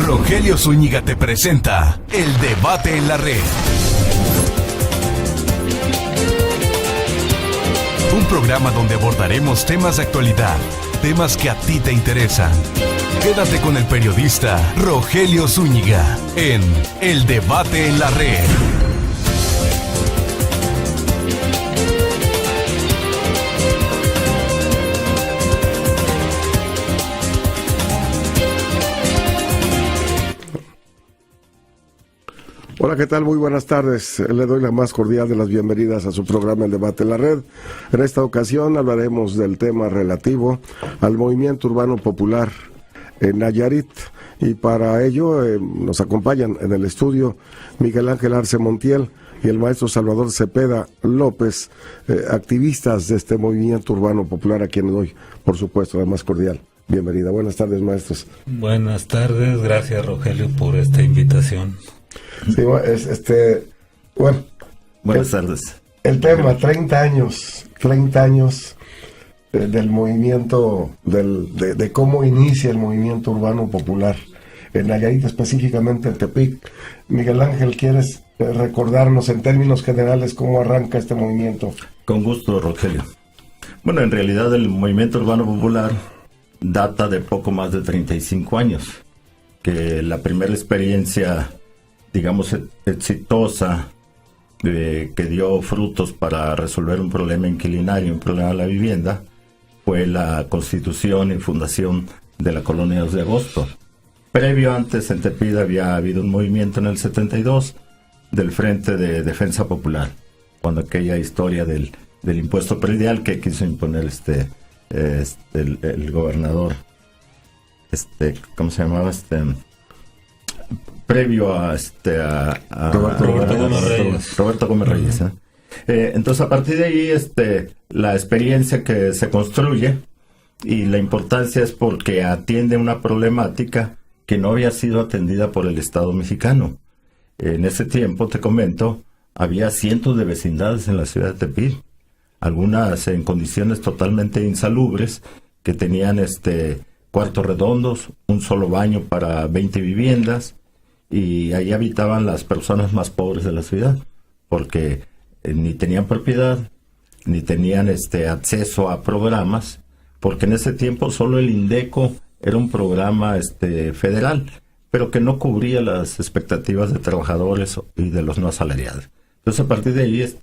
Rogelio Zúñiga te presenta El Debate en la Red. Un programa donde abordaremos temas de actualidad, temas que a ti te interesan. Quédate con el periodista Rogelio Zúñiga en El Debate en la Red. Hola, ¿qué tal? Muy buenas tardes. Le doy la más cordial de las bienvenidas a su programa El Debate en la Red. En esta ocasión hablaremos del tema relativo al movimiento urbano popular en Nayarit. Y para ello nos acompañan en el estudio Miguel Ángel Arce Montiel y el maestro Salvador Cepeda López, activistas de este movimiento urbano popular, a quien le doy, por supuesto, la más cordial bienvenida. Buenas tardes, maestros. Buenas tardes, gracias Rogelio por esta invitación. Sí, bueno, buenas tardes. El tema, 30 años del movimiento, de cómo inicia el movimiento urbano popular en Nayarit, específicamente en Tepic. Miguel Ángel, ¿quieres recordarnos en términos generales cómo arranca este movimiento? Con gusto, Rogelio. Bueno, en realidad el movimiento urbano popular data de poco más de 35 años, que la primera experiencia, digamos, exitosa, que dio frutos para resolver un problema inquilinario, un problema de la vivienda, fue la constitución y fundación de la Colonia 2 de Agosto. Previo, antes, en Tepic había habido un movimiento en el 72 del Frente de Defensa Popular, cuando aquella historia del impuesto predial que quiso imponer el gobernador, ¿cómo se llamaba? Previo a Roberto Gómez Reyes. Entonces, a partir de ahí, la experiencia que se construye, y la importancia es porque atiende una problemática que no había sido atendida por el Estado mexicano. En ese tiempo, te comento, había cientos de vecindades en la ciudad de Tepic, algunas en condiciones totalmente insalubres, que tenían cuartos redondos, un solo baño para 20 viviendas, y ahí habitaban las personas más pobres de la ciudad, porque ni tenían propiedad, ni tenían acceso a programas, porque en ese tiempo solo el INDECO era un programa federal, pero que no cubría las expectativas de trabajadores y de los no asalariados. Entonces, a partir de ahí,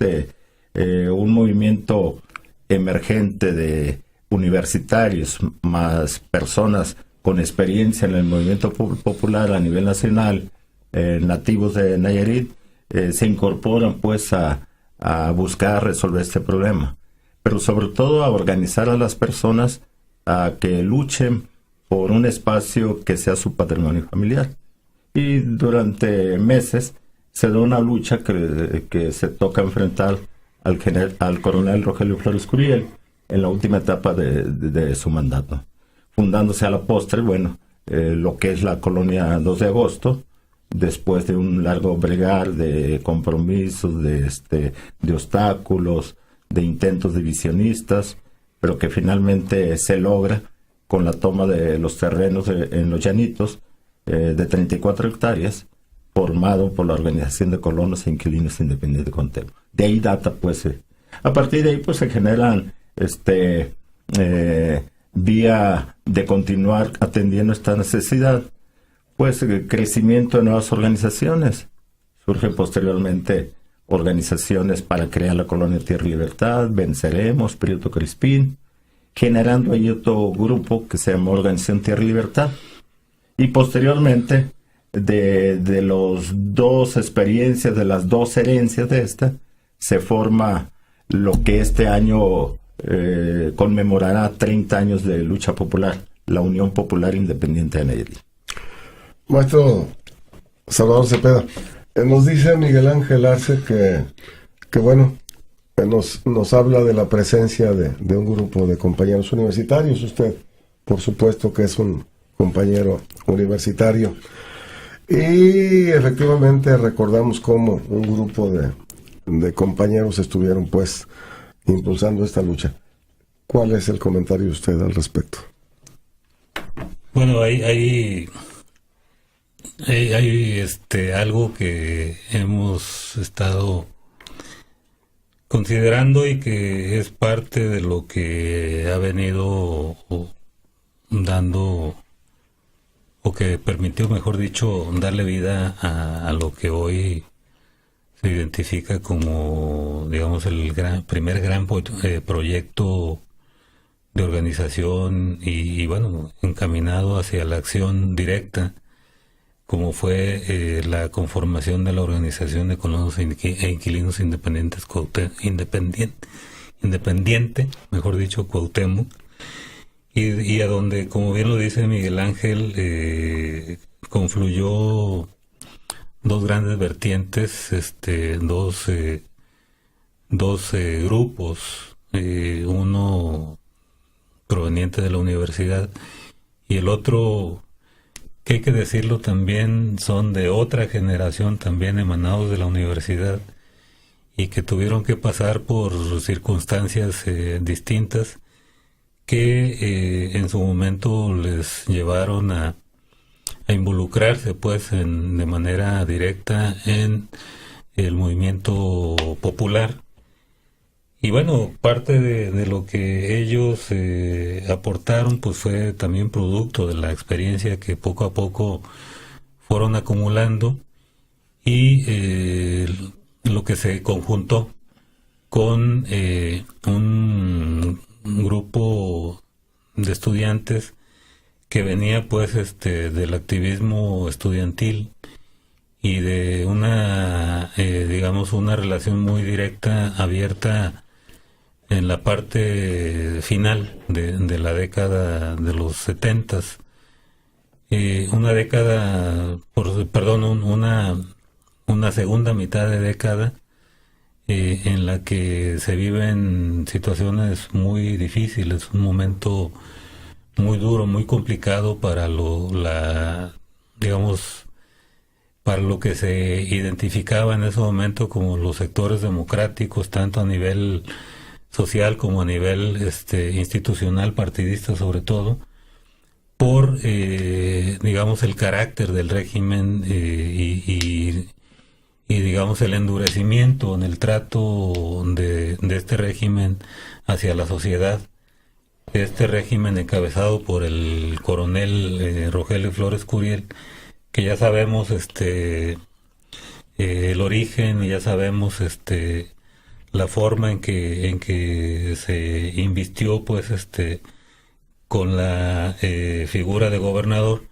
un movimiento emergente de universitarios más personas con experiencia en el movimiento popular a nivel nacional, nativos de Nayarit, se incorporan pues a buscar resolver este problema, pero sobre todo a organizar a las personas a que luchen por un espacio que sea su patrimonio familiar. Y durante meses se da una lucha que se toca enfrentar al coronel Rogelio Flores Curiel en la última etapa de su mandato, fundándose a la postre, lo que es la Colonia 2 de Agosto, después de un largo bregar de compromisos, de obstáculos, de intentos divisionistas, pero que finalmente se logra con la toma de los terrenos en los Llanitos, de 34 hectáreas, formado por la Organización de Colonos e Inquilinos Independientes de Contemo. De ahí data, pues, a partir de ahí, pues, se generan, vía de continuar atendiendo esta necesidad, pues, el crecimiento de nuevas organizaciones. Surgen posteriormente organizaciones para crear la Colonia Tierra y Libertad, Venceremos, Prieto Crispín, generando ahí otro grupo que se llamó Organización Tierra y Libertad. Y posteriormente, de las dos experiencias, de las dos herencias de esta, se forma lo que este año conmemorará 30 años de lucha popular, la Unión Popular Independiente de Nayarit. Maestro Salvador Cepeda, nos dice Miguel Ángel Arce que nos habla de la presencia de un grupo de compañeros universitarios. Usted, por supuesto, que es un compañero universitario. Y efectivamente recordamos cómo un grupo de compañeros estuvieron, pues, impulsando esta lucha. ¿Cuál es el comentario de usted al respecto? Bueno, hay Hay algo que hemos estado considerando y que es parte de lo que ha venido dando, o que permitió, mejor dicho, darle vida a lo que hoy se identifica como, digamos, el primer gran proyecto de organización y bueno, encaminado hacia la acción directa, como fue la conformación de la Organización de Colonos e Inquilinos Independientes Independiente, mejor dicho, Cuauhtémoc, y a donde, como bien lo dice Miguel Ángel, confluyó dos grandes vertientes, dos grupos, uno proveniente de la universidad y el otro, que hay que decirlo también, son de otra generación, también emanados de la universidad, y que tuvieron que pasar por circunstancias distintas que en su momento les llevaron a involucrarse pues de manera directa en el movimiento popular. Y bueno, parte de lo que ellos aportaron pues fue también producto de la experiencia que poco a poco fueron acumulando, y lo que se conjuntó con un grupo de estudiantes que venía pues del activismo estudiantil y de una digamos una relación muy directa, abierta en la parte final de la década de los 70s, una década, una segunda mitad de década en la que se viven situaciones muy difíciles, un momento muy duro, muy complicado para para lo que se identificaba en ese momento como los sectores democráticos, tanto a nivel social como a nivel institucional, partidista sobre todo, por digamos el carácter del régimen y digamos el endurecimiento en el trato de este régimen hacia la sociedad. Este régimen encabezado por el coronel Rogelio Flores Curiel, que ya sabemos el origen, y ya sabemos la forma en que se invistió pues con la figura de gobernador,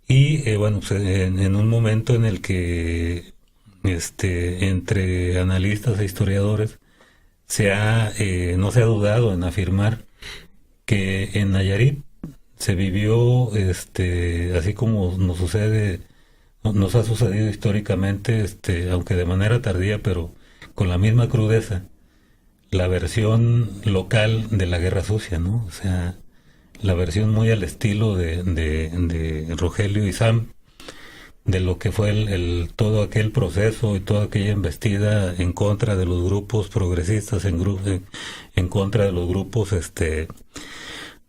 y bueno, pues, en un momento en el que entre analistas e historiadores no se ha dudado en afirmar que en Nayarit se vivió, así como nos ha sucedido históricamente, aunque de manera tardía, pero con la misma crudeza, la versión local de la Guerra Sucia, ¿no? O sea, la versión muy al estilo de Rogelio y Sam, de lo que fue todo aquel proceso y toda aquella embestida en contra de los grupos progresistas, en contra de los grupos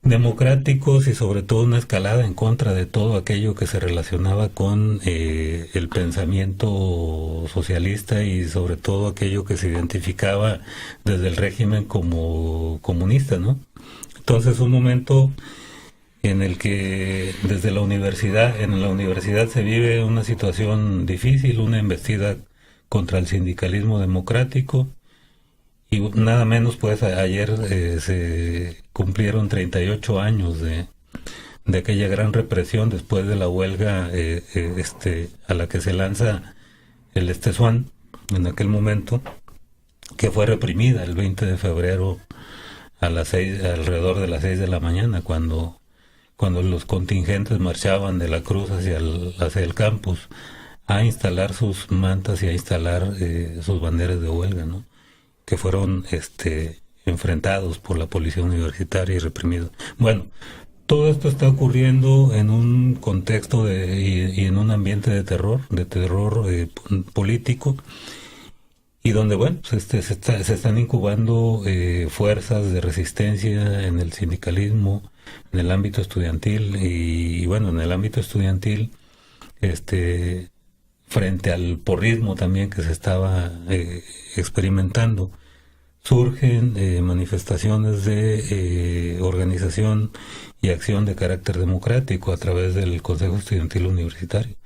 democráticos, y sobre todo una escalada en contra de todo aquello que se relacionaba con el pensamiento socialista, y sobre todo aquello que se identificaba desde el régimen como comunista, ¿no? Entonces, un momento en el que desde en la universidad se vive una situación difícil, una embestida contra el sindicalismo democrático, y nada menos pues ayer se cumplieron 38 años de aquella gran represión después de la huelga a la que se lanza el Estezuan en aquel momento, que fue reprimida el 20 de febrero alrededor de las 6 de la mañana, cuando los contingentes marchaban de la Cruz hacia el campus a instalar sus mantas y a instalar sus banderas de huelga, ¿no? Que fueron enfrentados por la policía universitaria y reprimidos. Bueno, todo esto está ocurriendo en un contexto y en un ambiente de terror político, y donde, bueno, pues se están incubando fuerzas de resistencia en el sindicalismo, en el ámbito estudiantil, y bueno, en el ámbito estudiantil frente al porrismo también que se estaba experimentando, surgen manifestaciones de organización y acción de carácter democrático a través del Consejo Estudiantil Universitario.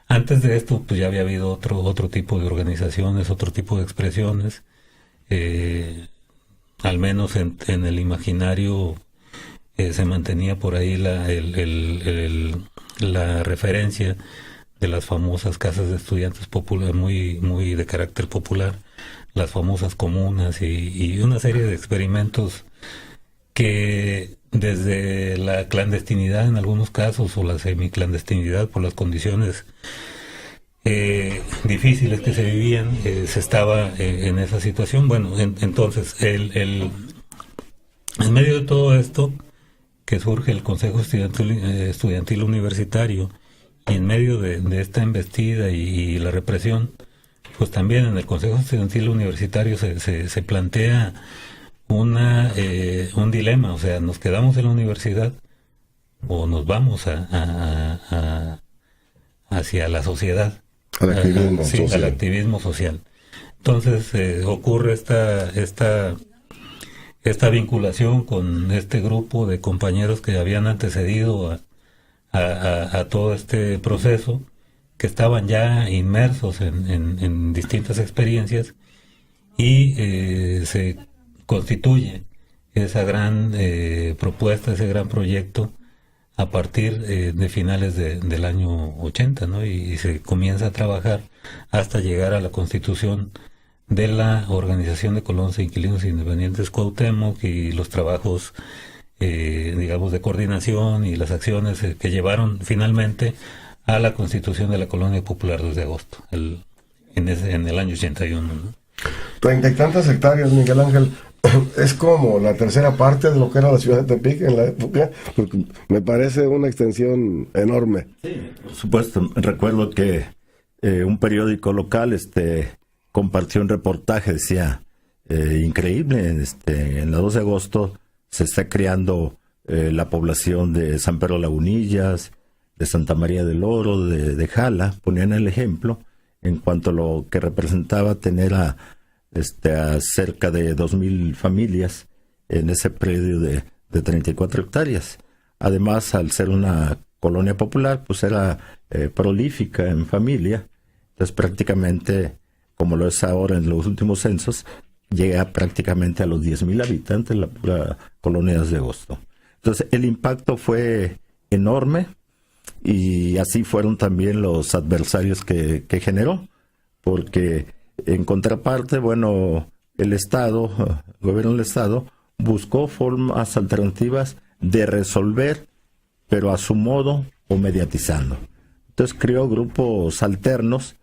Antes de esto, pues ya había habido otro tipo de organizaciones, otro tipo de expresiones, al menos en el imaginario se mantenía por ahí la referencia de las famosas casas de estudiantes populares, muy de carácter popular, las famosas comunas y una serie de experimentos que desde la clandestinidad en algunos casos o la semiclandestinidad por las condiciones difíciles que se vivían, se estaba en esa situación. Bueno, entonces en medio de todo esto que surge el Consejo Estudiantil Universitario, y en medio de esta embestida y la represión, pues también en el Consejo Estudiantil Universitario se plantea un dilema, o sea, nos quedamos en la universidad o nos vamos hacia la sociedad, al activismo social. Al activismo social. Entonces ocurre esta vinculación con este grupo de compañeros que habían antecedido a todo este proceso, que estaban ya inmersos en distintas experiencias, y se constituye esa gran propuesta, ese gran proyecto a partir de finales del año 80, ¿no? Y se comienza a trabajar hasta llegar a la constitución de la Organización de Colonos e Inquilinos Independientes Cuauhtémoc, y los trabajos digamos de coordinación y las acciones que llevaron finalmente a la constitución de la Colonia Popular 2 de agosto en el año 81, ¿no? 30 y tantas hectáreas, Miguel Ángel, es como la tercera parte de lo que era la ciudad de Tepic en la época, porque me parece una extensión enorme. Sí, por supuesto. Recuerdo que un periódico local compartió un reportaje, decía, increíble, en la 2 de agosto se está creando la población de San Pedro Lagunillas, de Santa María del Oro, de Jala. Ponían el ejemplo en cuanto a lo que representaba tener a cerca de 2,000 familias en ese predio de 34 hectáreas. Además, al ser una colonia popular, pues era prolífica en familia. Entonces, prácticamente, como lo es ahora en los últimos censos, llega prácticamente a los 10,000 habitantes la pura colonia de agosto. Entonces, el impacto fue enorme, y así fueron también los adversarios que generó, porque en contraparte, bueno, el gobierno del Estado, buscó formas alternativas de resolver, pero a su modo o mediatizando. Entonces creó grupos alternos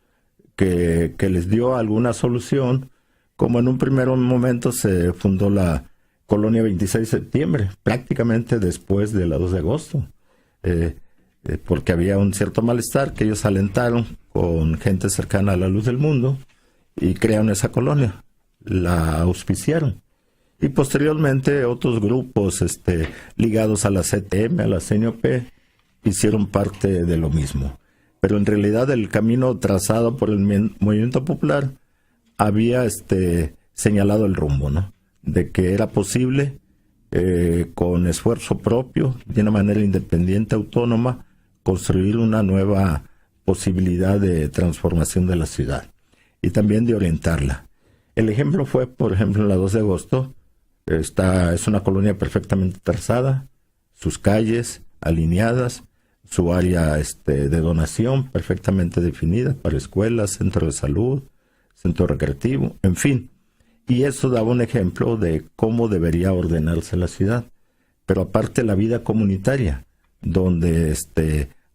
que les dio alguna solución, como en un primer momento se fundó la Colonia 26 de septiembre, prácticamente después de la 2 de agosto, porque había un cierto malestar que ellos alentaron con gente cercana a la luz del mundo, y crearon esa colonia, la auspiciaron. Y posteriormente otros grupos ligados a la CTM, a la CNOP, hicieron parte de lo mismo. Pero en realidad el camino trazado por el movimiento popular había señalado el rumbo, ¿no? De que era posible, con esfuerzo propio, de una manera independiente, autónoma, construir una nueva posibilidad de transformación de la ciudad y también de orientarla. El ejemplo fue, por ejemplo, en la 2 de agosto, es una colonia perfectamente trazada, sus calles alineadas, su área de donación perfectamente definida para escuelas, centro de salud, centro recreativo, en fin. Y eso daba un ejemplo de cómo debería ordenarse la ciudad. Pero aparte la vida comunitaria, donde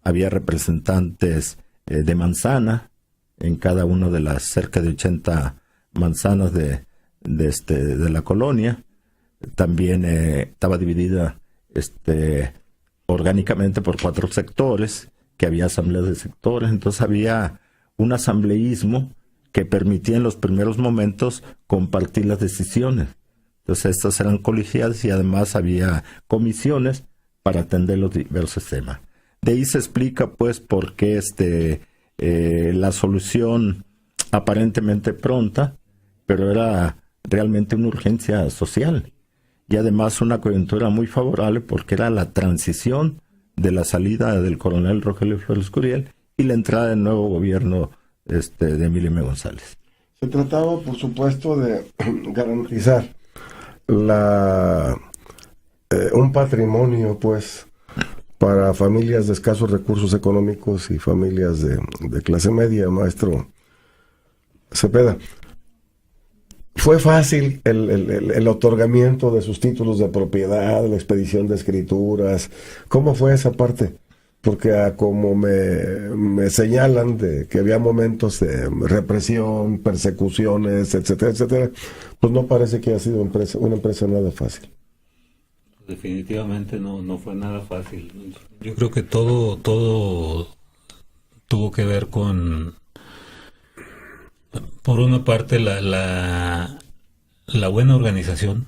había representantes de manzana en cada una de las cerca de 80 manzanas de la colonia. También estaba dividida orgánicamente por 4 sectores, que había asambleas de sectores. Entonces había un asambleísmo que permitía en los primeros momentos compartir las decisiones. Entonces estas eran colegiadas, y además había comisiones para atender los diversos temas. De ahí se explica pues por qué la solución aparentemente pronta, pero era realmente una urgencia social. Y además una coyuntura muy favorable porque era la transición de la salida del coronel Rogelio Flores Curiel y la entrada del nuevo gobierno de Emilio M. González. Se trataba, por supuesto, de garantizar un patrimonio, pues, para familias de escasos recursos económicos y familias de clase media, maestro Cepeda. ¿Fue fácil el otorgamiento de sus títulos de propiedad, la expedición de escrituras? ¿Cómo fue esa parte? Porque como me señalan de que había momentos de represión, persecuciones, etcétera, etcétera, pues no parece que haya sido una empresa nada fácil. Definitivamente no fue nada fácil. Yo creo que todo tuvo que ver con, por una parte, la buena organización,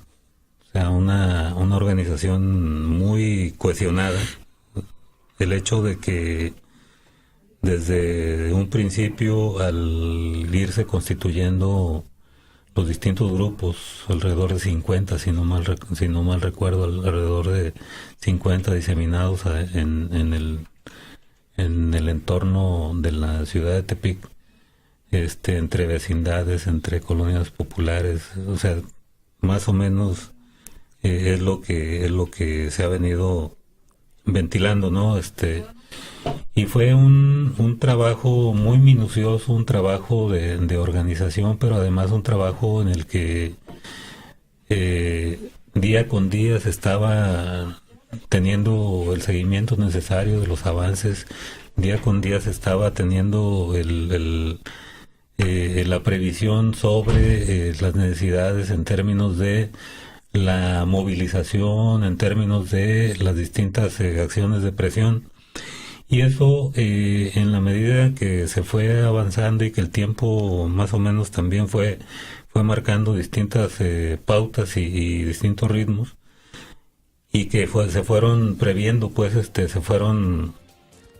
o sea, una organización muy cohesionada. El hecho de que desde un principio, al irse constituyendo los distintos grupos, alrededor de 50, si no mal recuerdo, alrededor de 50 diseminados en el entorno de la ciudad de Tepic, entre vecindades, entre colonias populares, o sea, más o menos es lo que se ha venido ventilando, ¿no? Y fue un trabajo muy minucioso, un trabajo de organización, pero además un trabajo en el que día con día se estaba teniendo el seguimiento necesario de los avances, día con día se estaba teniendo la previsión sobre las necesidades en términos de la movilización, en términos de las distintas acciones de presión. Y eso, en la medida que se fue avanzando y que el tiempo más o menos también fue marcando distintas pautas y distintos ritmos, y que se fueron previendo, pues, se fueron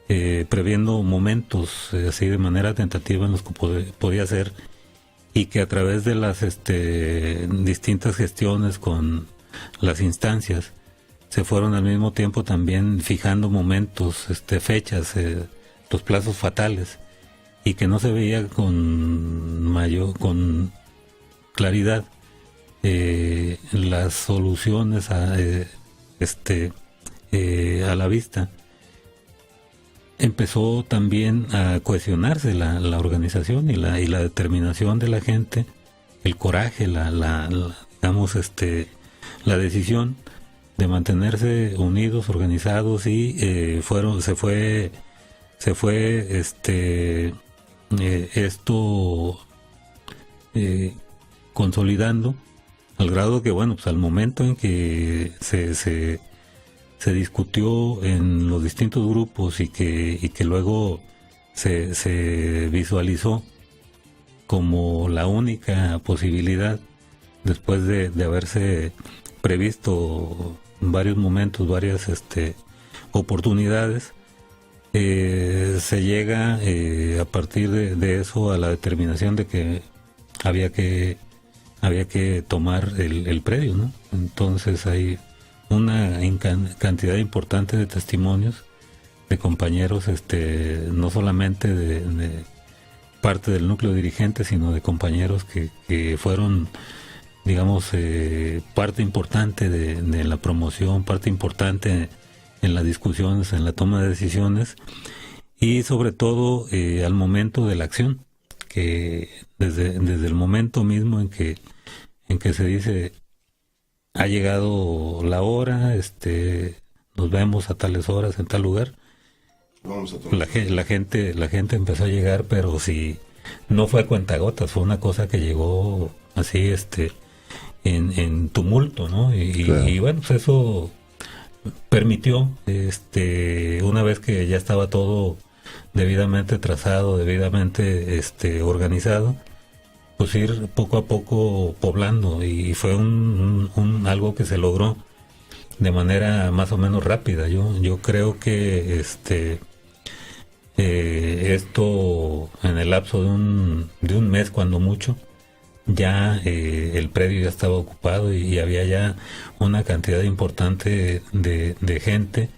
previendo momentos así de manera tentativa en los que podía ser, y que a través de las distintas gestiones con las instancias se fueron al mismo tiempo también fijando momentos, fechas, los plazos fatales, y que no se veía con claridad las soluciones a la vista. Empezó también a cohesionarse la organización y la determinación de la gente, el coraje, digamos, la decisión de mantenerse unidos, organizados, y se fue esto consolidando al grado que, bueno, pues al momento en que se discutió en los distintos grupos y que luego se visualizó como la única posibilidad, después de haberse previsto varios momentos, varias oportunidades, se llega a partir de eso a la determinación de que había que tomar el predio, ¿no? Entonces hay una cantidad importante de testimonios de compañeros, no solamente de parte del núcleo dirigente, sino de compañeros que fueron, digamos, parte importante de la promoción, parte importante en las discusiones, en la toma de decisiones, y sobre todo al momento de la acción, que desde el momento mismo en que se dice ha llegado la hora, nos vemos a tales horas en tal lugar, la gente empezó a llegar, pero sí, no fue a cuentagotas, fue una cosa que llegó así, en tumulto, ¿no? Claro. Y bueno, pues eso permitió, una vez que ya estaba todo debidamente trazado, debidamente organizado, pues ir poco a poco poblando, y fue algo que se logró de manera más o menos rápida. Yo creo que esto en el lapso de un mes cuando mucho, ya el predio ya estaba ocupado y había ya una cantidad importante de gente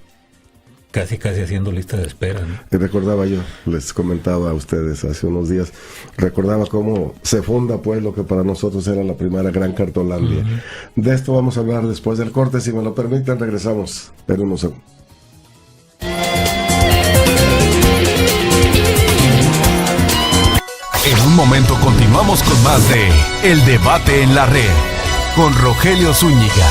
casi haciendo lista de espera, ¿no? Y recordaba yo, les comentaba a ustedes hace unos días, recordaba cómo se funda pues lo que para nosotros era la primera gran Cartolandia. De esto vamos a hablar después del corte, si me lo permiten, regresamos en unos segundos. En un momento continuamos con más de El Debate en la Red, con Rogelio Zúñiga.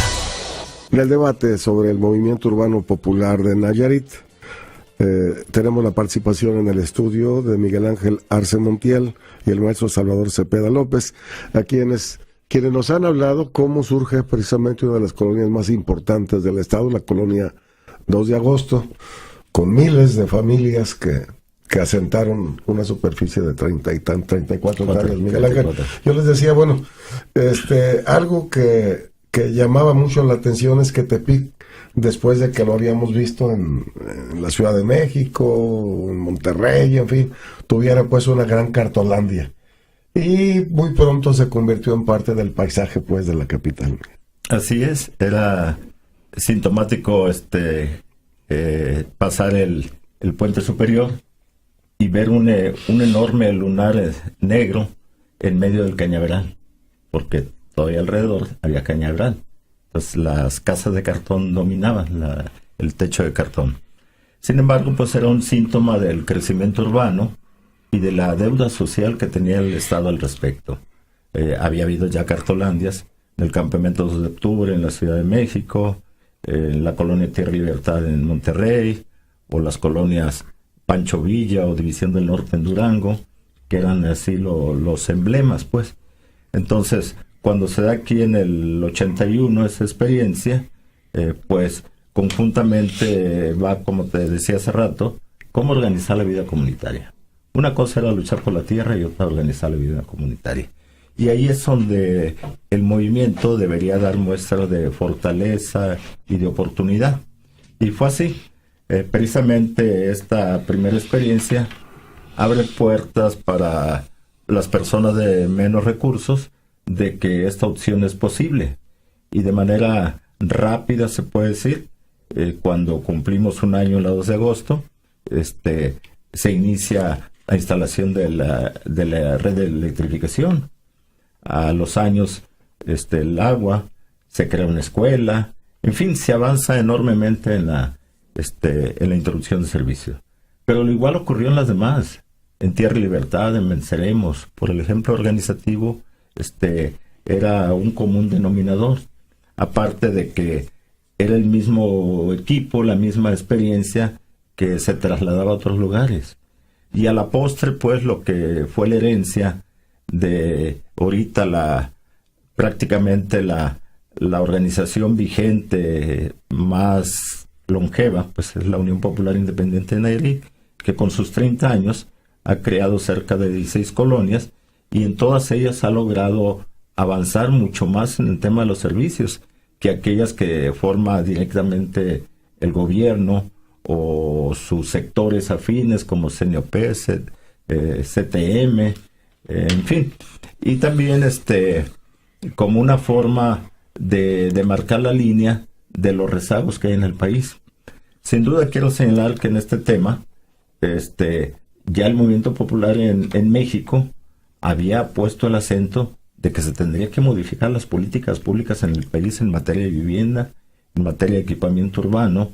En el debate sobre el movimiento urbano popular de Nayarit, tenemos la participación en el estudio de Miguel Ángel Arce Montiel y el maestro Salvador Cepeda López, a quienes nos han hablado cómo surge precisamente una de las colonias más importantes del estado, la colonia 2 de agosto, con miles de familias que asentaron una superficie de 34 hectáreas, Miguel Ángel. Yo les decía, bueno, algo que llamaba mucho la atención es que Tepic, después de que lo habíamos visto en la Ciudad de México, en Monterrey, en fin, tuviera pues una gran Cartolandia. Y muy pronto se convirtió en parte del paisaje pues de la capital. Así es, era sintomático pasar el puente superior y ver un enorme lunar negro en medio del cañaveral, porque todavía alrededor había cañaveral. Entonces las casas de cartón dominaban el techo de cartón. Sin embargo, pues era un síntoma del crecimiento urbano y de la deuda social que tenía el Estado al respecto. Había habido ya cartolandias en el Campamento 2 de Octubre en la Ciudad de México, en la colonia Tierra y Libertad en Monterrey, o las colonias Pancho Villa o División del Norte en Durango, que eran así los emblemas, pues. Entonces, cuando se da aquí en el 81 esa experiencia, pues conjuntamente va, como te decía hace rato, cómo organizar la vida comunitaria. Una cosa era luchar por la tierra y otra organizar la vida comunitaria. Y ahí es donde el movimiento debería dar muestra de fortaleza y de oportunidad. Y fue así. Precisamente esta primera experiencia abre puertas para las personas de menos recursos de que esta opción es posible. Y de manera rápida se puede decir, cuando cumplimos un año, la 2 de agosto, se inicia la instalación de la red de electrificación. A los años, el agua, se crea una escuela, en fin, se avanza enormemente en la introducción de servicios. Pero lo igual ocurrió en las demás, en Tierra y Libertad, en Venceremos. Por el ejemplo organizativo, era un común denominador, aparte de que era el mismo equipo, la misma experiencia que se trasladaba a otros lugares. Y a la postre, pues, lo que fue la herencia de ahorita prácticamente la organización vigente más longeva, pues es la Unión Popular Independiente de Nayarit, que con sus 30 años ha creado cerca de 16 colonias y en todas ellas ha logrado avanzar mucho más en el tema de los servicios que aquellas que forma directamente el gobierno o sus sectores afines como CNOP, CTM, en fin. Y también como una forma de marcar la línea de los rezagos que hay en el país. Sin duda quiero señalar que en este tema, ya el movimiento popular en México había puesto el acento de que se tendría que modificar las políticas públicas en el país en materia de vivienda, en materia de equipamiento urbano,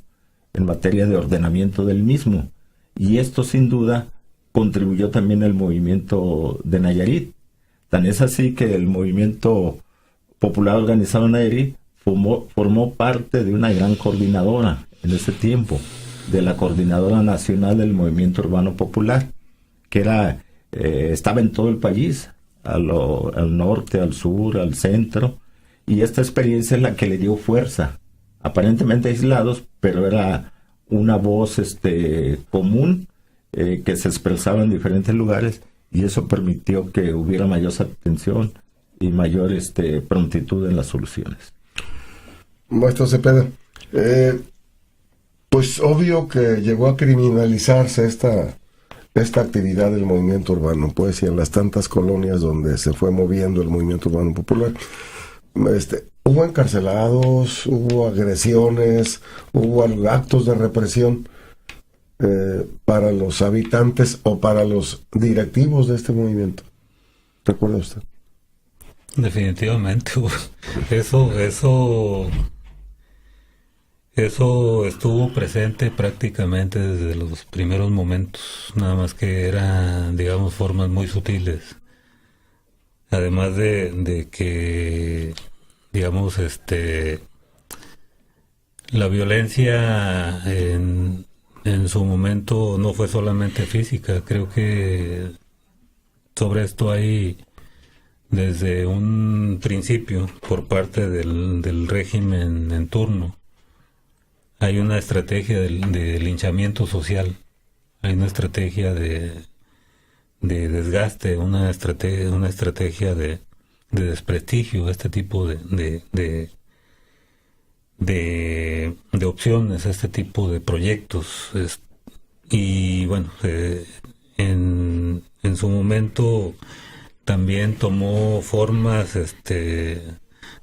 en materia de ordenamiento del mismo. Y esto sin duda contribuyó también al movimiento de Nayarit. Tan es así que el movimiento popular organizado en Nayarit formó parte de una gran coordinadora en ese tiempo, de la Coordinadora Nacional del Movimiento Urbano Popular, que estaba en todo el país, al norte, al sur, al centro, y esta experiencia es la que le dio fuerza, aparentemente aislados, pero era una voz común que se expresaba en diferentes lugares, y eso permitió que hubiera mayor atención y mayor prontitud en las soluciones. Maestro Cepeda, Pues obvio que llegó a criminalizarse esta actividad del movimiento urbano, pues, y en las tantas colonias donde se fue moviendo el movimiento urbano popular, hubo encarcelados, hubo agresiones, hubo actos de represión para los habitantes o para los directivos de este movimiento. ¿Recuerda usted? Definitivamente, eso estuvo presente prácticamente desde los primeros momentos, nada más que eran, digamos, formas muy sutiles. Además de que, digamos, la violencia en su momento no fue solamente física. Creo que sobre esto hay, desde un principio, por parte del régimen en turno, hay una estrategia de linchamiento social, hay una estrategia de desgaste, una estrategia de desprestigio, este tipo de opciones, este tipo de proyectos. Y bueno, en su momento también tomó formas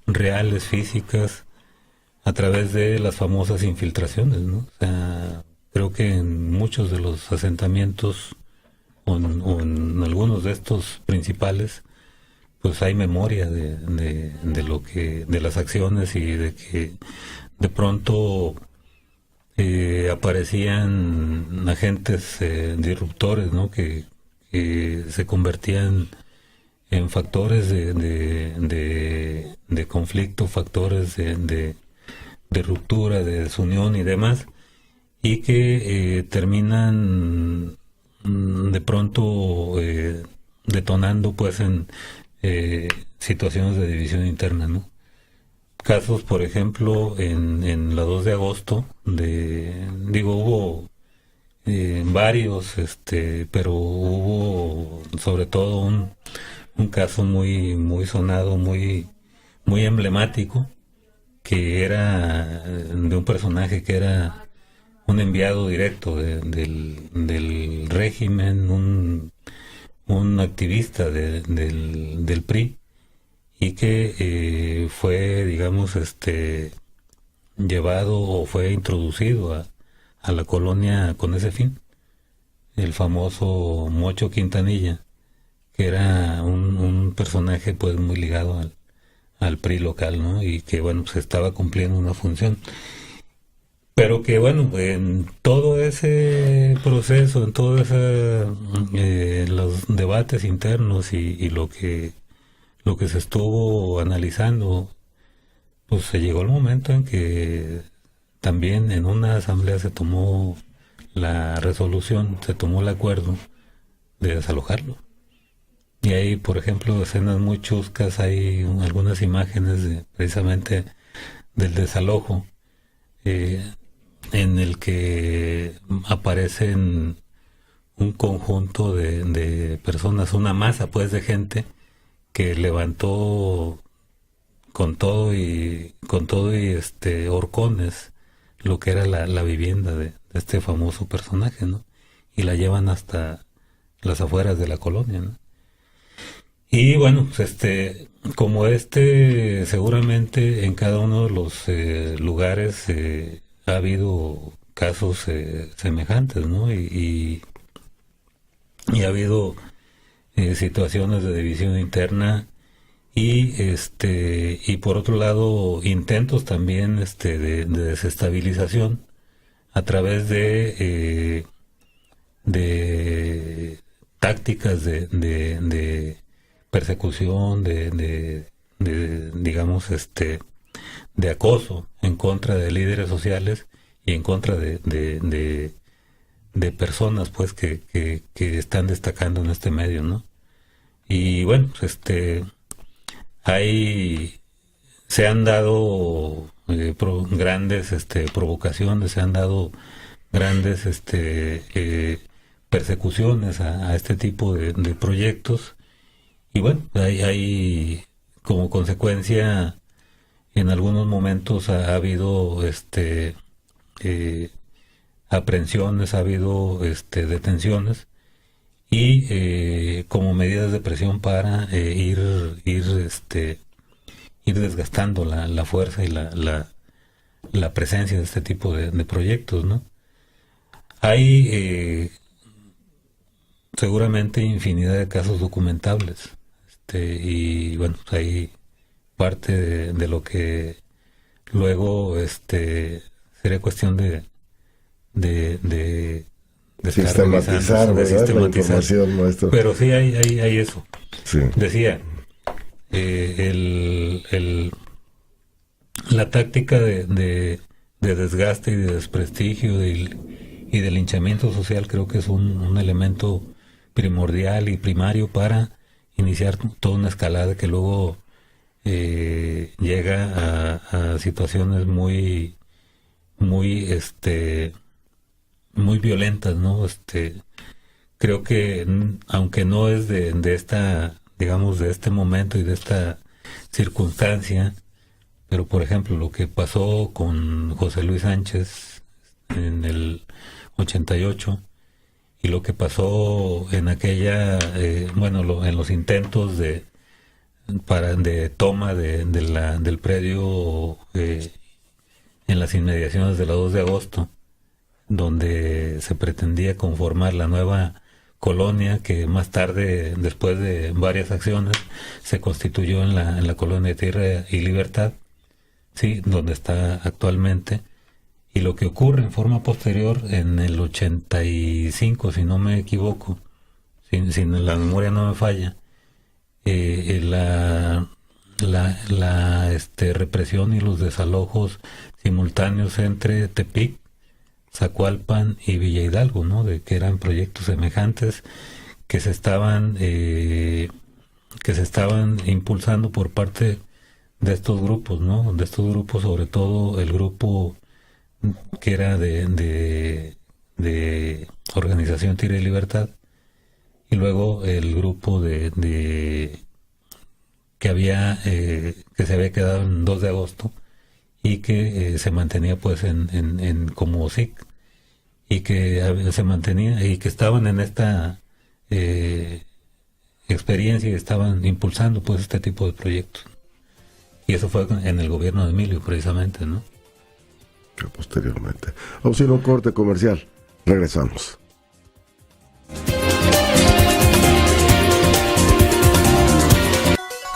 reales, físicas, a través de las famosas infiltraciones, ¿no? O sea, creo que en muchos de los asentamientos o en algunos de estos principales, pues hay memoria de lo que, de las acciones, y de que de pronto aparecían agentes disruptores, ¿no? Que se convertían en factores de conflicto, factores de ruptura, de desunión y demás, y que terminan de pronto detonando, pues, en situaciones de división interna, ¿no? Casos, por ejemplo, en la 2 de agosto, hubo varios, pero hubo sobre todo un caso muy sonado, muy emblemático, que era de un personaje que era un enviado directo del régimen, un activista del PRI, y que fue, digamos, llevado o fue introducido a la colonia con ese fin, el famoso Mocho Quintanilla, que era un personaje, pues, muy ligado al PRI local, ¿no? Y que, bueno, pues estaba cumpliendo una función. Pero que, bueno, en todo ese proceso, en todo los debates internos y lo que se estuvo analizando, pues se llegó el momento en que también en una asamblea se tomó la resolución, se tomó el acuerdo de desalojarlo. Y hay, por ejemplo, escenas muy chuscas, hay algunas imágenes precisamente del desalojo, en el que aparecen un conjunto de personas, una masa, pues, de gente que levantó con todo y horcones lo que era la vivienda de este famoso personaje, ¿no? Y la llevan hasta las afueras de la colonia, ¿no? Y bueno, pues como seguramente en cada uno de los lugares ha habido casos semejantes, ¿no? Y ha habido situaciones de división interna y por otro lado intentos también de desestabilización a través de tácticas de persecución, digamos, de acoso en contra de líderes sociales y en contra de personas, pues, que están destacando en este medio, ¿no? Y bueno, pues se han dado grandes provocaciones, se han dado grandes persecuciones a este tipo de proyectos. Y bueno, hay como consecuencia En algunos momentos ha habido aprehensiones, ha habido detenciones, y como medidas de presión para ir desgastando la fuerza y la presencia de este tipo de proyectos, ¿no? Hay seguramente infinidad de casos documentables, y bueno, pues hay parte de lo que luego sería cuestión de sistematizar, ¿verdad? La información, maestro. Pero sí hay eso. Sí. Decía, la táctica de desgaste y de desprestigio y de linchamiento social creo que es un elemento primordial y primario para iniciar toda una escalada que luego llega a situaciones muy violentas, ¿no? Creo que aunque no es de esta, digamos, de este momento y de esta circunstancia, pero por ejemplo lo que pasó con José Luis Sánchez en el 88 y lo que pasó en aquella, en los intentos de toma del predio en las inmediaciones de la 2 de agosto, donde se pretendía conformar la nueva colonia que más tarde, después de varias acciones, se constituyó en la colonia Tierra y Libertad, sí, donde está actualmente. Y lo que ocurre en forma posterior, en el 85, si no me equivoco, si la memoria no me falla, la represión y los desalojos simultáneos entre Tepic, Zacualpan y Villa Hidalgo, ¿no? De que eran proyectos semejantes que se estaban impulsando por parte de estos grupos, ¿no? De estos grupos, sobre todo el grupo que era de Organización Tierra y Libertad, y luego el grupo que se había quedado en 2 de agosto y que se mantenía pues en como SIC, y que se mantenía y que estaban en esta experiencia y estaban impulsando pues este tipo de proyectos. Y eso fue en el gobierno de Emilio, precisamente, ¿no? Que posteriormente. Vamos a ir a un corte comercial. Regresamos.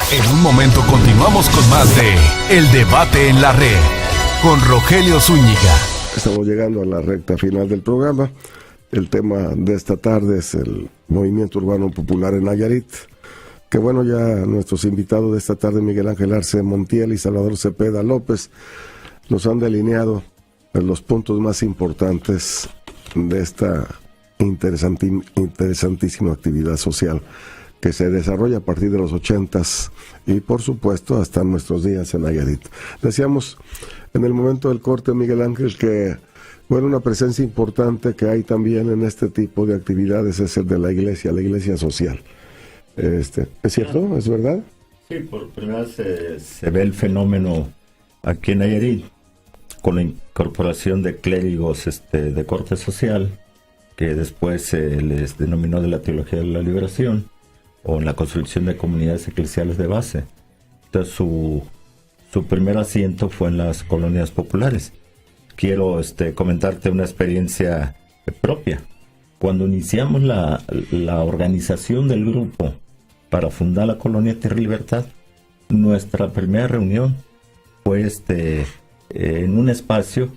En un momento continuamos con más de El Debate en la Red con Rogelio Zúñiga. Estamos llegando a la recta final del programa. El tema de esta tarde es el movimiento urbano popular en Nayarit. Que bueno, ya nuestros invitados de esta tarde, Miguel Ángel Arce Montiel y Salvador Cepeda López, nos han delineado los puntos más importantes de esta interesantísima actividad social que se desarrolla a partir de los 80s y por supuesto hasta nuestros días en Nayarit. Decíamos en el momento del corte, Miguel Ángel, que bueno, una presencia importante que hay también en este tipo de actividades es el de la iglesia social. ¿Es cierto? ¿Es verdad? Sí, por primera vez se ve el fenómeno aquí en Nayarit con la incorporación de clérigos de corte social, que después se les denominó de la Teología de la Liberación, o en la construcción de comunidades eclesiales de base. Entonces su primer asiento fue en las colonias populares. Quiero comentarte una experiencia propia. Cuando iniciamos la organización del grupo para fundar la colonia Tierra y Libertad, nuestra primera reunión fue en un espacio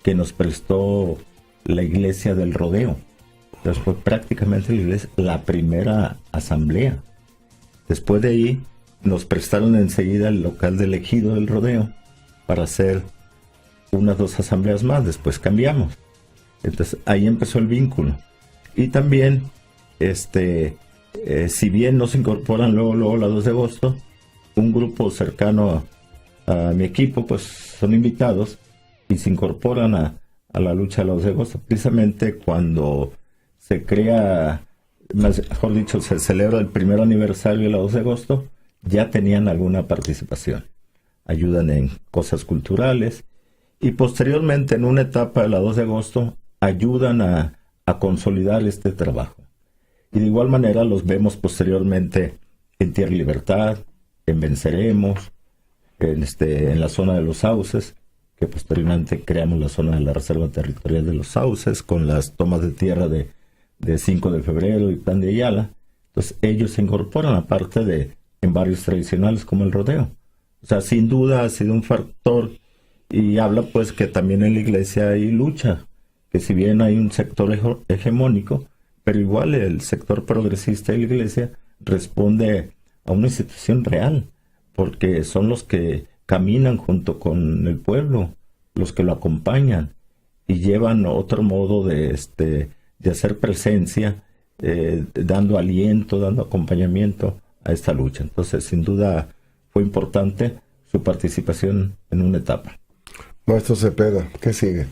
que nos prestó la iglesia del Rodeo. Entonces fue prácticamente la primera asamblea. Después de ahí nos prestaron enseguida el local del ejido del Rodeo para hacer unas 2 asambleas más. Después cambiamos. Entonces ahí empezó el vínculo. Y también si bien nos incorporan luego la 2 de agosto, un grupo cercano a mi equipo pues son invitados y se incorporan a la lucha de la 2 de agosto, precisamente cuando se crea, mejor dicho, se celebra el primer aniversario de la 2 de agosto, ya tenían alguna participación. ayudan en cosas culturales y posteriormente en una etapa de la 2 de agosto ayudan a consolidar este trabajo. Y de igual manera los vemos posteriormente en Tierra y Libertad, en Venceremos, en la zona de los sauces, que posteriormente creamos la zona de la Reserva Territorial de los Sauces con las tomas de tierra de 5 de febrero y Plan de Ayala. Entonces ellos se incorporan aparte en barrios tradicionales como el rodeo. O sea, sin duda ha sido un factor y habla pues que también en la iglesia hay lucha, que si bien hay un sector hegemónico, pero igual el sector progresista de la iglesia responde a una institución real, porque son los que caminan junto con el pueblo, los que lo acompañan y llevan otro modo de hacer presencia, dando aliento, dando acompañamiento a esta lucha. Entonces, sin duda, fue importante su participación en una etapa. Maestro Cepeda, ¿qué sigue?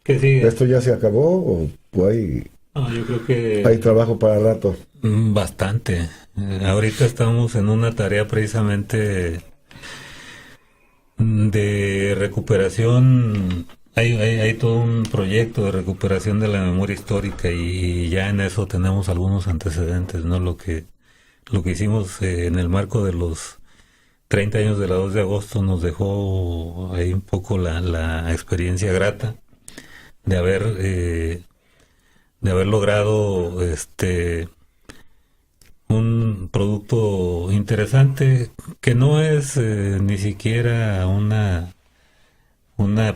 ¿Qué sigue? ¿Esto ya se acabó o hay, yo creo que hay trabajo para rato? Bastante. Ahorita estamos en una tarea precisamente de recuperación. Hay todo un proyecto de recuperación de la memoria histórica y ya en eso tenemos algunos antecedentes, ¿no? Lo que hicimos en el marco de los 30 años de la 2 de agosto nos dejó ahí un poco la experiencia grata de haber logrado un producto interesante que no es ni siquiera una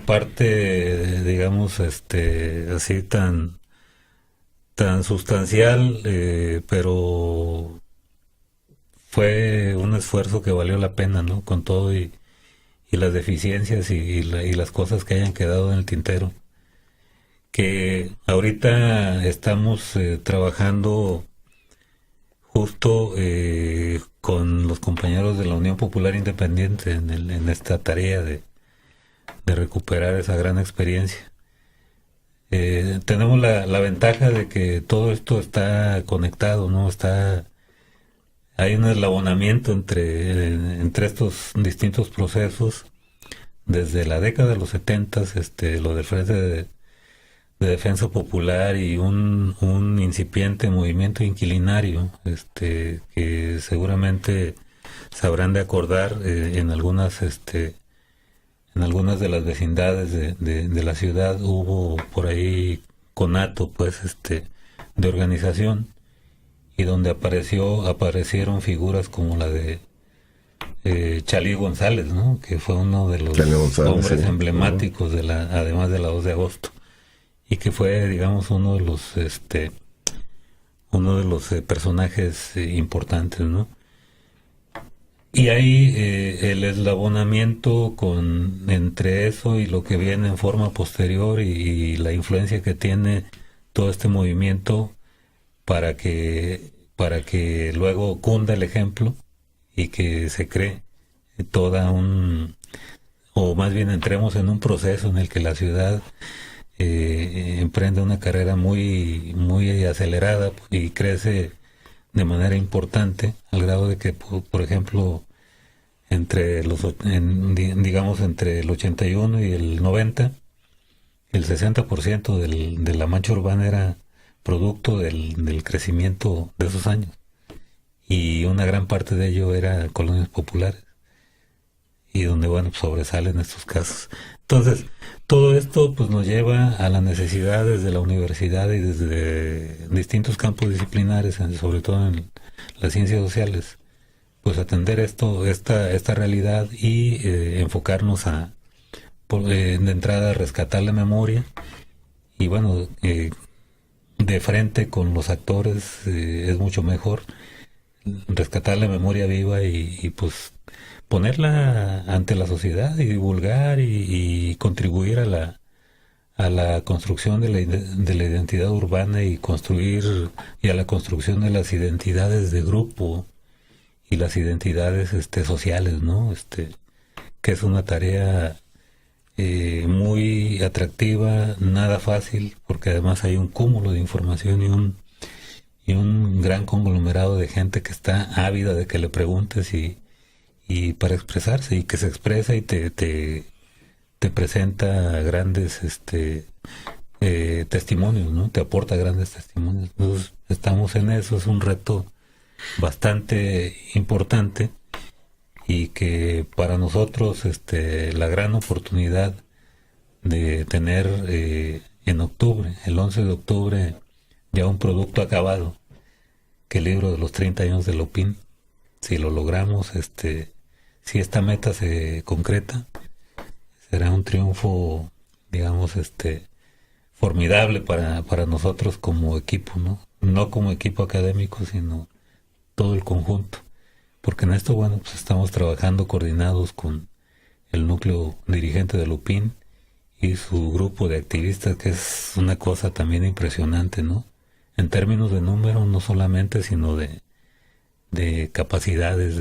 parte, digamos, así tan sustancial, pero fue un esfuerzo que valió la pena, ¿no? Con todo y las deficiencias y las cosas que hayan quedado en el tintero. Que ahorita estamos trabajando justo con los compañeros de la Unión Popular Independiente en esta tarea de recuperar esa gran experiencia. Tenemos la ventaja de que todo esto está conectado, ¿no? Hay un eslabonamiento entre estos distintos procesos. Desde la década de los 70, lo del Frente de Defensa Popular y un incipiente movimiento inquilinario, que seguramente sabrán de acordar en algunas de las vecindades de la ciudad hubo por ahí conato, pues, de organización, y donde aparecieron figuras como la de Chalí González, ¿no? Que fue uno de los hombres emblemáticos además de la 2 de agosto, y que fue, digamos, uno de los personajes importantes, ¿no? Y ahí el eslabonamiento entre eso y lo que viene en forma posterior y la influencia que tiene todo este movimiento para que luego cunda el ejemplo y que se cree o más bien entremos en un proceso en el que la ciudad emprende una carrera muy, muy acelerada y crece de manera importante, al grado de que, por ejemplo, entre el 81 y el 90, el 60% de la mancha urbana era producto del crecimiento de esos años, y una gran parte de ello era colonias populares, y donde, bueno, sobresalen estos casos. Entonces, todo esto pues nos lleva a la necesidad desde la universidad y desde distintos campos disciplinares, sobre todo en las ciencias sociales, pues atender esta realidad y enfocarnos de entrada a rescatar la memoria y, bueno, de frente con los actores es mucho mejor rescatar la memoria viva y pues ponerla ante la sociedad y divulgar y contribuir a la construcción de la identidad urbana y a la construcción de las identidades de grupo y las identidades sociales, ¿no? Que es una tarea muy atractiva, nada fácil, porque además hay un cúmulo de información y un gran conglomerado de gente que está ávida de que le preguntes y y para expresarse, y que se expresa y te presenta grandes testimonios, ¿no? Te aporta grandes testimonios. Entonces, estamos en eso, es un reto bastante importante, y que para nosotros la gran oportunidad de tener en octubre, el 11 de octubre, ya un producto acabado, que el libro de los 30 años de Lupin, si lo logramos, si esta meta se concreta, será un triunfo, digamos, formidable para nosotros como equipo, no como equipo académico, sino todo el conjunto, porque en esto, bueno, pues estamos trabajando coordinados con el núcleo dirigente de Lupin y su grupo de activistas, que es una cosa también impresionante, ¿no? En términos de número, no solamente, sino de capacidades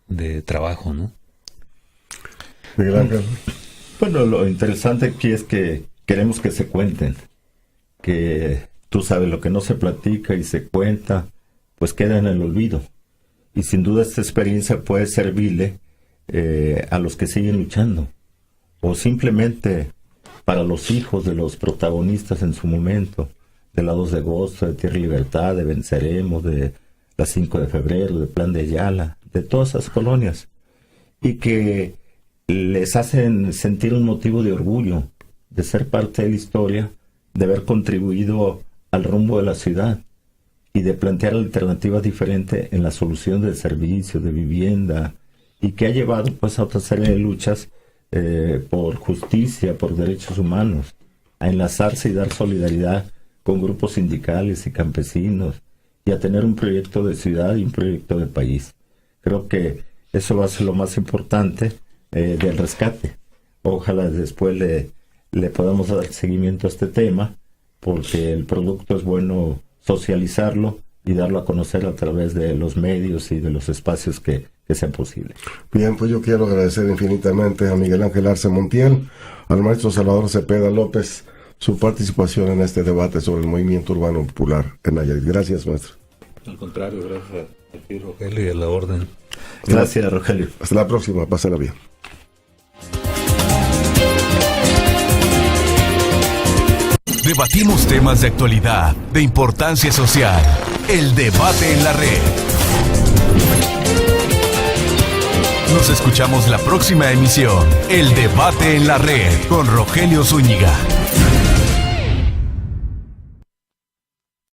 de trabajo, ¿no? Miguel Ángel. Bueno, lo interesante aquí es que queremos que se cuenten, que tú sabes, lo que no se platica y se cuenta, pues queda en el olvido. Y sin duda esta experiencia puede servirle a los que siguen luchando, o simplemente para los hijos de los protagonistas en su momento, de la 2 de agosto, de Tierra y Libertad, de Venceremos, de la 5 de febrero, de Plan de Ayala, de todas esas colonias, y que les hacen sentir un motivo de orgullo de ser parte de la historia, de haber contribuido al rumbo de la ciudad y de plantear alternativas diferentes en la solución de servicios, de vivienda, y que ha llevado pues a otra serie de luchas por justicia, por derechos humanos, a enlazarse y dar solidaridad con grupos sindicales y campesinos, y a tener un proyecto de ciudad y un proyecto de país. Creo que eso va a ser lo más importante del rescate. Ojalá después le podamos dar seguimiento a este tema, porque el producto es bueno socializarlo y darlo a conocer a través de los medios y de los espacios que sean posibles. Bien, pues yo quiero agradecer infinitamente a Miguel Ángel Arce Montiel, al maestro Salvador Cepeda López, su participación en este debate sobre el movimiento urbano popular en Nayarit. Gracias, maestro. Al contrario, gracias a ti, Rogelio, y a la orden. Gracias, Rogelio. Hasta la próxima, pásenla bien. Debatimos temas de actualidad, de importancia social. El debate en la red. Nos escuchamos la próxima emisión. El debate en la red con Rogelio Zúñiga.